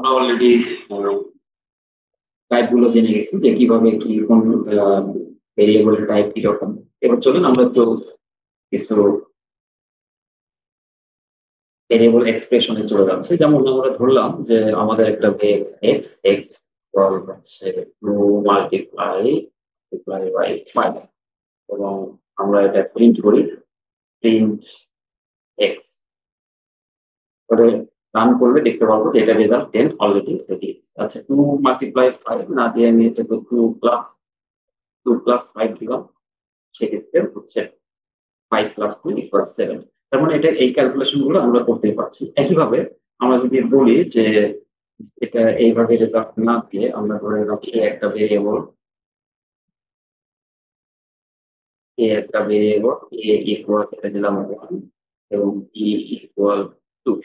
আমরা already type গুলো জেনে গেছি যে কিভাবে কি কোন ভেরিয়েবলের টাইপ কিরকম। এবার চলুন আমরা একটু কিছু ভেরিয়েবল এক্সপ্রেশনে চলে যাচ্ছে। যেমন আমরা ধরলাম যে আমাদের একটা ভেরিয়েবল এক্স এক্স হচ্ছে টু মাল্টিপ্লাই মাল্টিপ্লাই বাই 5 এবং আমরা এটা প্রিন্ট করি, প্রিন্ট এক্স করে রান করলে দেখতে পাবো যে এটা রেজাল্ট 10 অলরেডি রেডি। আচ্ছা, 2 মাল্টিপ্লাই 5 না দিয়ে আমি এটা 2 প্লাস 5 দিলাম, সেক্ষেত্রে হচ্ছে 5 প্লাস 2 ইকুয়াল 7। তার মানে এটা এই ক্যালকুলেশন গুলো আমরা করতেই পারছি। একইভাবে আমরা যদি বলি যে এটা এইভাবে রেজাল্ট না দিয়ে আমরা ধরে রাখি এ একটা ভেরিয়েবল এ ইকুয়াল এটা দিলাম 1 এবং বি ইকুয়াল 2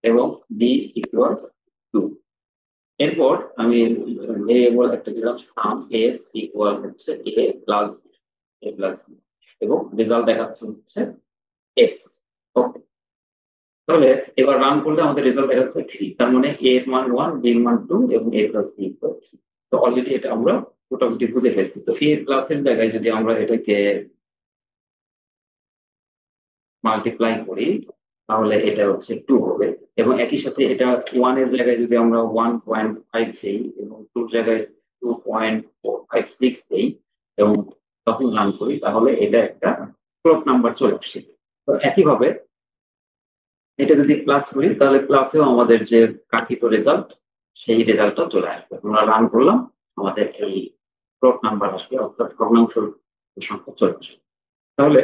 এবং বি ইকুয়াল 2। এরপর আমি ভেরিয়েবল একটা দিলাম সাম এস ইকুয়াল হচ্ছে এ প্লাস বি এবং রেজাল্ট দেখাচ্ছে হচ্ছে এস। ওকে, তাহলে এবার রান করলে আমাদের রেজাল্ট দেখা যাচ্ছে 3। তার মানে এ এর মান 1, বি এর মান 2 এবং এ প্লাস বি ইকুয়াল 3। তো অলরেডি এটা আমরা মোটামুটি বুঝে ফেলছি। তো এ প্লাসের জায়গায় যদি আমরা এটাকে মাল্টিপ্লাই করি তাহলে এটা হচ্ছে 2 হবে এবং একই সাথে এটা 1 এর জায়গায় যদি আমরা 1.5 দেই এবং 2 এর জায়গায় 2.456 দেই এবং তখন রান করি তাহলে এটা একটা ফ্লোট নাম্বার চলে আসছে। তো একইভাবে এটা যদি প্লাস করি তাহলে প্লাসেও আমাদের যে কাঙ্ক্ষিত রেজাল্ট সেই রেজাল্টটা চলে আসবে। আমরা রান করলাম, আমাদের এই ফ্লোট নাম্বার আসবে অর্থাৎ ভগ্নাংশ সংখ্যা চলে আসবে। তাহলে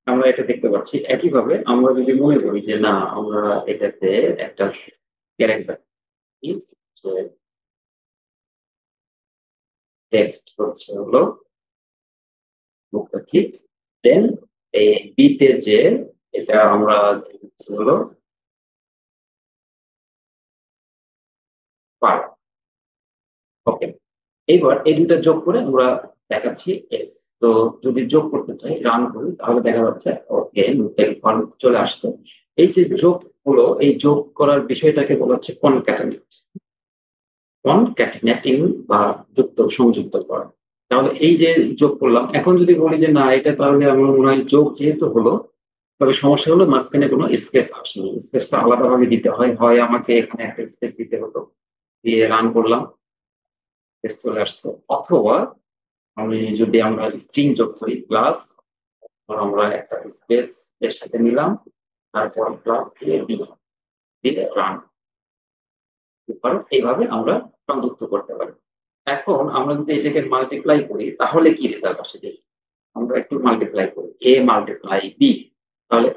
আমরা এটা দেখতে পাচ্ছি। একইভাবে আমরা যদি মনে করি যে না আমরা এটাতে একটা ক্যারেক্টার টেক্সট হচ্ছে হলো মুখটা ঠিক, দেন এই বিতে যে এটা আমরা হলো পার। ওকে, এইবার এই দুটো যোগ করে আমরা দেখাচ্ছি এস। তো যদি যোগ করতে চাই রান করি তাহলে দেখা যাচ্ছে ওকে চলে আসছে। এই যে যোগ হলো, এই যোগ করার বিষয়টাকে বলা হচ্ছে কনক্যাটিনেটিং বা সংযুক্ত করা। তাহলে এই যে যোগ করলাম, এখন যদি বলি যে না এটা তাহলে আমার মনে হয় যোগ যেহেতু হলো, তবে সমস্যা হলো মাঝখানে কোনো স্পেস আসেনি। স্পেসটা আলাদাভাবে দিতে হয়, হয় আমাকে এখানে একটা স্পেস দিতে হতো, দিয়ে রান করলাম স্পেস চলে আসছে, অথবা আমরা স্ট্রিং যোগ করি প্লাস আমরা একটা স্পেস এর সাথে নিলাম, তারপর প্লাস দিয়ে দিয়ে রান। এইভাবে আমরা সংযুক্ত করতে পারি। এখন আমরা যদি এটাকে মাল্টিপ্লাই করি তাহলে কি রেজাল্ট আসে দেখি। আমরা একটু মাল্টিপ্লাই করি এ মাল্টিপ্লাই বি, তাহলে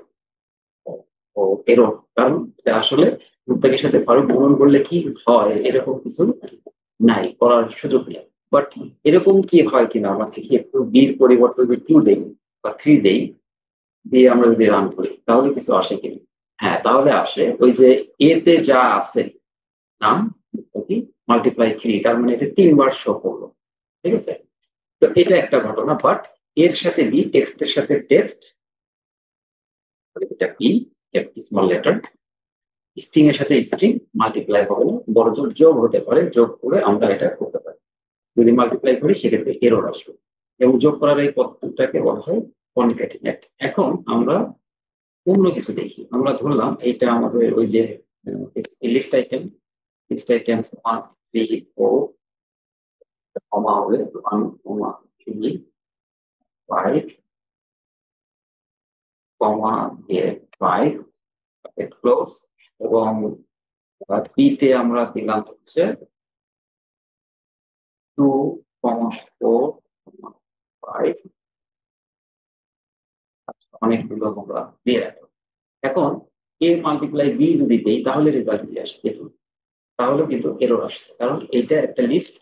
ও এরর, কারণ এটা আসলে প্রত্যেকের সাথে ভালো গুণন করলে কি হয় এরকম কিছু নাই, করার সুযোগ নেই। বাট এরকম কি হয় কিনা আমরা দেখি একটু, বির পরিবর্তে যদি 2 দেই বা 3 দেই, দিয়ে আমরা যদি রান করি তাহলে কিছু আসে কিনা। হ্যাঁ, তাহলে আসে ওই যে এতে যা আছে নাম কি মাল্টিপ্লাই 3, তার মানে এটা 3 বার শো করলো। ঠিক আছে, তো এটা একটা ঘটনা। বাট এর সাথে বি, টেক্সটের সাথে টেক্সট, এটা কি স্মল লেটার, স্ট্রিং এর সাথে স্ট্রিং মাল্টিপ্লাই হবে না, বড় জোর যোগ হতে পারে, যোগ করে আমরা এটা করতে পারি। যদি মাল্টিপ্লাই করি সেক্ষেত্রে এরর আসবে এবং যোগ করার এই পদ্ধতিটাকে বলা হয় কনক্যাটিনেট। এখন আমরা অন্য কিছু দেখি। আমরা ধরলাম এটা আমাদের ওই যে লিস্ট আইটেম 1 3 4 কমা হবে 1 কমা 3 5 কমা 5 ক্লোজ এবং বিতে আমরা দিলাম হচ্ছে 2 কমা 4 5। অনেকগুলো আমরা দিয়ে রাখলাম। এখন এ মাল্টিপ্লাই বি যদি দেই তাহলে রেজাল্ট কি আসে দেখুন। তাহলে কিন্তু এরর আসছে, কারণ এটা একটা লিস্ট,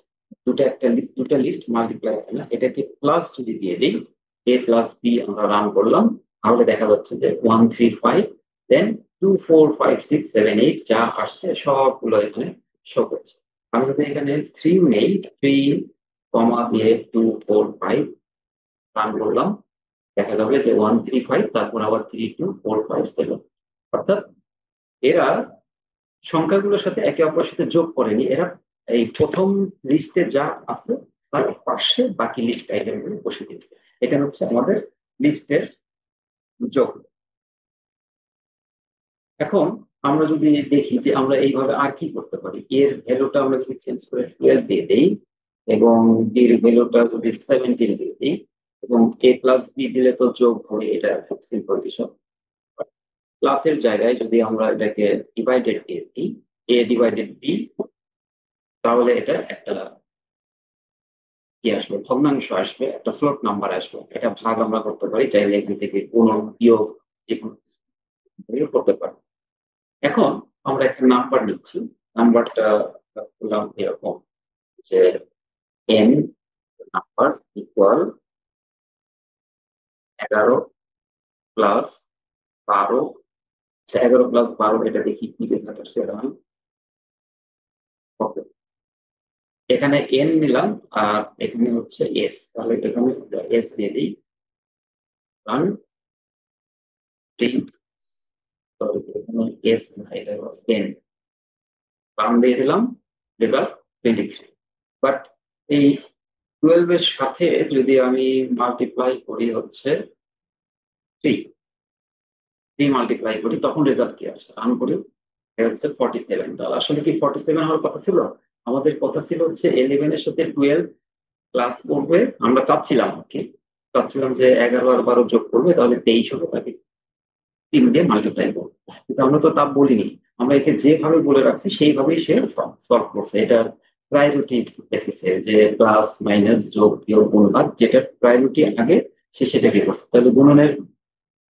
দুটা লিস্ট মাল্টিপ্লাই হয় না। এটাকে প্লাস যদি দিয়ে দিই এ প্লাস বি আমরা রান করলাম, তাহলে দেখা যাচ্ছে যে 1 3 5 দেন 2 4 5 6 7 8 যা আসছে সবগুলো এখানে শো করছে। আমি যদি এখানে 3 নেই, 3 কমা দিয়ে 2 4 5 রান করলাম, দেখা যাবে যে 1 3 5 তারপর আবার 3 2 4 5 7। অর্থাৎ এরা সংখ্যাগুলোর সাথে একে অপরের সাথে যোগ করেনি, এরা এই প্রথম লিস্টে যা আছে তার পাশে বাকি লিস্ট আইটেম গুলো বসে দিয়েছে। এটা হচ্ছে আমাদের লিস্টের যোগ। এখন আমরা যদি দেখি যে আমরা এইভাবে আর কি করতে পারি, এর ভ্যালুটা আমরা যদি চেঞ্জ করে 12 দিয়ে দেই, এবং বির ভ্যালুটা যদি 17 দিয়ে দিই, এবং a প্লাস বি দিলে তো যোগ হবে, এটা খুব সিম্পল বিষয়। প্লাসের জায়গায় যদি আমরা এটাকে ডিভাইডেড দিয়ে দিই, a ডিভাইডেড বি, তাহলে এটা একটা কি আসবে, ভগ্নাংশ আসবে, একটা ফ্লোট নাম্বার আসবে। এটা ভাগ আমরা করতে পারি, চাইলে এখান থেকে গুণন বিয়োগ যে কোনো কিছু করতে পারি। এখন আমরা একটা নাম্বার নিচ্ছি, নাম্বারটা করলাম এরকম যে এন নাম্বার ইকুয়াল 11 প্লাস 12। আচ্ছা, 11 প্লাস 12, এটা দেখি কি রেজাল্ট আসছে। ওকে, এখানে এন নিলাম, আর এখানে হচ্ছে এস, তাহলে এখানে এস দিয়ে দিই। রান প্রিন্ট, এখানে এস না, এটা এন, রান দিয়ে দিলাম, রেজাল্ট 23। বাট এই 12 এর সাথে যদি আমি মাল্টিপ্লাই করি হচ্ছে 3, 3 মাল্টিপ্লাই করি, তখন রেজাল্ট কি আসছে, রান করি, এটা হচ্ছে 47। তাহলে আসলে কি 47 হওয়ার কথা ছিল? আমাদের কথা ছিল হচ্ছে 11 এর সাথে 12 প্লাস করবে, আমরা চাচ্ছিলাম আর কি, চাচ্ছিলাম যে 11 আর 12 যোগ করবে, তাহলে 23 হবে, তাকে 3 দিয়ে মাল্টিপ্লাই করবো। কিন্তু আমরা তো তা বলিনি, আমরা একে যেভাবে বলে রাখছি সেইভাবেই সে সলভ করছে। এটা প্রায়োরিটি বেসিসে, যে প্লাস মাইনাস যোগ বিয়োগ গুণ ভাগ, যেটা প্রায়োরিটি আগে সে সেটাকে করছে। তাহলে গুণনের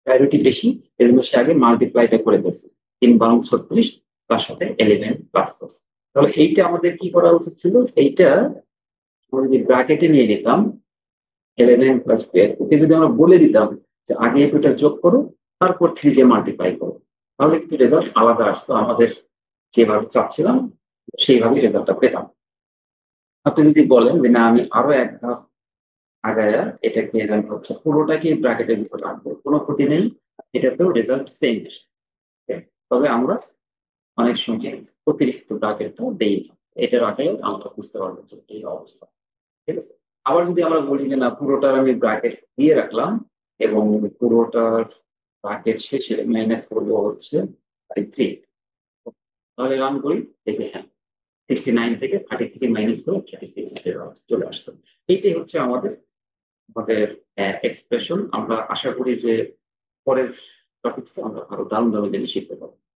প্রায়োরিটি বেশি, এর জন্য সে আগে মাল্টিপ্লাইটা করে দিয়েছে। 3 × 36, তার সাথে 11 প্লাস করছে। তাহলে এইটা আমাদের কি করা উচিত ছিল, এইটা আমরা যদি ব্র্যাকেটে নিয়ে নিতাম 11 + 12, ওকে যদি আমরা বলে দিতাম যে আগে এই দুটা যোগ করো, তারপর 3 দিয়ে মাল্টিপ্লাই করো, তাহলে কিন্তু রেজাল্ট আলাদা আসতো, আমাদের যেভাবে চাচ্ছিলাম সেইভাবেই রেজাল্টটা পেতাম। আপনি যদি বলেন যে না, আমি আরো এক ধাপ আগায়া এটাকে আমি হচ্ছে পুরোটাকে ব্র্যাকেটের ভিতর রাখবো, কোনো ক্ষতি নেই, এটাতেও রেজাল্ট সেম আসবে। তবে আমরা অনেক সময় অতিরিক্ত ব্র্যাকেটটা দেই না, এটা রাখলে আমরা বুঝতে পারবো যে এই অবস্থা। ঠিক আছে, আবার যদি আমরা বলি যে না, পুরোটার আমি ব্র্যাকেট দিয়ে রাখলাম, এবং পুরোটার ব্র্যাকেট শেষে মাইনাস করবো হচ্ছে 3, তাহলে রান করি, দেখে হ্যাঁ 69 থেকে 33 মাইনাস করে 36 চলে আসছে। এইটাই হচ্ছে আমাদের আমাদের এক্সপ্রেশন। আমরা আশা করি যে পরের টপিক্সে আমরা আরো দারুণ দারুণ জিনিস শিখতে পারবো।